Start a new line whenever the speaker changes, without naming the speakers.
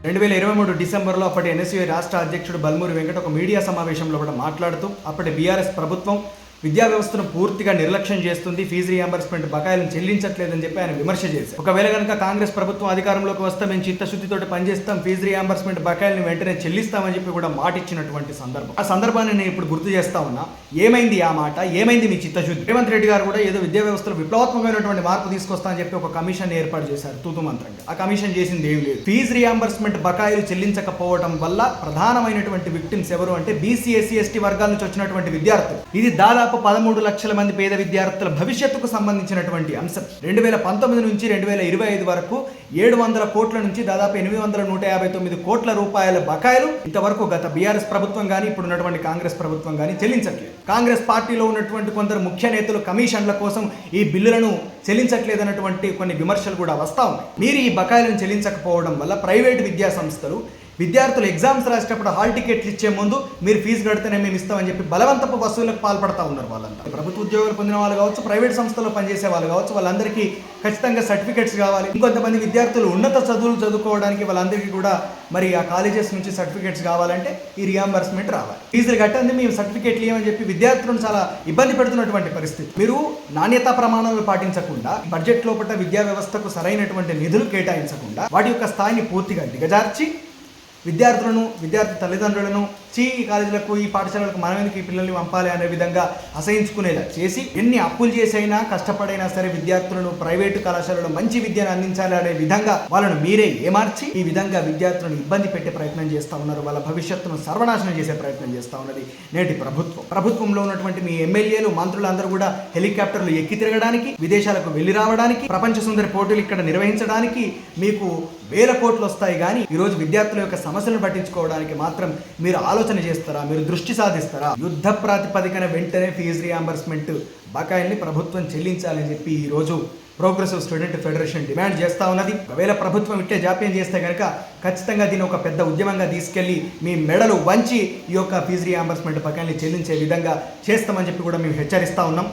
2023 డిసెంబర్లో అప్పటి ఎన్ఎస్యూఐ రాష్ట్ర అధ్యక్షుడు బల్మూరి వెంకట ఒక మీడియా సమావేశంలో కూడా మాట్లాడుతూ అప్పటి బీఆర్ఎస్ ప్రభుత్వం విద్యా వ్యవస్థను పూర్తిగా నిర్లక్ష్యం చేస్తుంది, ఫీజు రియంబర్స్మెంట్ బకాయిలను చెల్లించట్లేదని చెప్పి ఆయన విమర్శ చేశారు. ఒకవేళ కనుక కాంగ్రెస్ ప్రభుత్వం అధికారంలోకి వస్తే మేము చిత్తశుద్ధితో పనిచేస్తాం, ఫీజు రియంబర్స్మెంట్ బకాయిలను వెంటనే చెల్లిస్తామని చెప్పి కూడా మాట ఇచ్చినటువంటి సందర్భం. ఆ సందర్భాన్ని నేను ఇప్పుడు గుర్తు చేస్తా ఉన్నా. ఏమైంది ఆ మాట, ఏమైంది మీ చిత్తశుద్ధి? రేవంత్ రెడ్డి గారు కూడా ఏదో విద్యా వ్యవస్థలో విప్లవాత్మకమైనటువంటి మార్పు తీసుకొస్తా అని చెప్పి ఒక కమిషన్ ఏర్పాటు చేశారు తూతు మంత్రంగా. ఆ కమిషన్ చేసింది ఏం లేదు. ఫీజు రియంబర్స్మెంట్ బకాయిలు చెల్లించకపోవడం వల్ల ప్రధానమైనటువంటి విక్టిమ్స్ ఎవరు అంటే బీసీ, ఎస్సీ, ఎస్టీ వర్గాల నుంచి వచ్చినటువంటి విద్యార్థులు. ఇది దాదాపు 13 లక్షల మంది పేద విద్యార్థుల భవిష్యత్తుకు సంబంధించినటువంటి అంశం. 2019 నుంచి 2025 వరకు 700 కోట్ల నుంచి దాదాపు 859 కోట్ల రూపాయల బకాయిలు ఇంతవరకు గత బీఆర్ఎస్ ప్రభుత్వం కానీ ఇప్పుడు ఉన్నటువంటి కాంగ్రెస్ ప్రభుత్వం కానీ చెల్లించట్లేదు. కాంగ్రెస్ పార్టీలో ఉన్నటువంటి కొందరు ముఖ్య నేతలు కమిషన్ల కోసం ఈ బిల్లులను చెల్లించట్లేదన్నటువంటి కొన్ని విమర్శలు కూడా వస్తూ ఉన్నాయి. మీరు ఈ బకాయిలను చెల్లించకపోవడం వల్ల ప్రైవేటు విద్యా సంస్థలు విద్యార్థులు ఎగ్జామ్స్ రాసేటప్పుడు హాల్ టికెట్లు ఇచ్చే ముందు మీరు ఫీజు కడితేనే మేము ఇస్తామని చెప్పి బలవంతపు వసూళ్లకు పాల్పడతా ఉన్నారు. వాళ్ళంతా ప్రభుత్వ ఉద్యోగాలు పొందిన వాళ్ళు కావచ్చు, ప్రైవేట్ సంస్థల్లో పనిచేసే వాళ్ళు కావచ్చు, వాళ్ళందరికీ ఖచ్చితంగా సర్టిఫికేట్స్ కావాలి. ఇంకొంతమంది విద్యార్థులు ఉన్నత చదువులు చదువుకోవడానికి వాళ్ళందరికీ కూడా మరి ఆ కాలేజెస్ నుంచి సర్టిఫికేట్స్ కావాలంటే ఈ రియంబర్స్మెంట్ రావాలి. ఫీజులు కట్టండి, మేము సర్టిఫికేట్లు ఇవ్వమని చెప్పి విద్యార్థులను చాలా ఇబ్బంది పెడుతున్నటువంటి పరిస్థితి. మీరు నాణ్యతా ప్రమాణాలు పాటించకుండా, బడ్జెట్ లోపల విద్యా వ్యవస్థకు సరైనటువంటి నిధులు కేటాయించకుండా వాటి యొక్క స్థాయిని పూర్తిగా దిగజార్చి విద్యార్థులను, విద్యార్థి తల్లిదండ్రులను ఈ కాలేజీలకు, ఈ పాఠశాలలకు మనమెందుకు ఈ పిల్లల్ని పంపాలి అనే విధంగా అసహించుకునేలా చేసి ఎన్ని అప్పులు చేసైనా కష్టపడైనా సరే విద్యార్థులను ప్రైవేటు కళాశాలలో మంచి విద్యను అందించాలి అనే విధంగా వాళ్ళను మీరే ఏమార్చి ఈ విధంగా విద్యార్థులను ఇబ్బంది పెట్టే ప్రయత్నం చేస్తూ ఉన్నారు. వాళ్ళ భవిష్యత్తును సర్వనాశనం చేసే ప్రయత్నం చేస్తూ ఉన్నది నేటి ప్రభుత్వం. ప్రభుత్వంలో ఉన్నటువంటి మీ ఎమ్మెల్యేలు, మంత్రులందరూ కూడా హెలికాప్టర్లు ఎక్కి తిరగడానికి, విదేశాలకు వెళ్లి రావడానికి, ప్రపంచ సుందరి పోటీలు ఇక్కడ నిర్వహించడానికి మీకు వేల కోట్లు వస్తాయి. కానీ ఈరోజు విద్యార్థుల యొక్క సమస్యలను పట్టించుకోవడానికి మాత్రం మీరు ఆలోచన చేస్తారా? మీరు దృష్టి సాధిస్తారా? యుద్ధ ప్రాతిపదికన వెంటనే ఫీజు రియంబర్స్మెంట్ బకాయిల్ని ప్రభుత్వం చెల్లించాలని చెప్పి ఈరోజు ప్రోగ్రెసివ్ స్టూడెంట్ ఫెడరేషన్ డిమాండ్ చేస్తూ ఉన్నది. ఒకవేళ ప్రభుత్వం ఇట్టే జాప్యం చేస్తే కనుక ఖచ్చితంగా దీన్ని ఒక పెద్ద ఉద్యమంగా తీసుకెళ్లి మీ మెడలు వంచి ఈ యొక్క ఫీజు రియంబర్స్మెంట్ బకాయిల్ని చెల్లించే విధంగా చేస్తామని చెప్పి కూడా మేము హెచ్చరిస్తూ ఉన్నాం.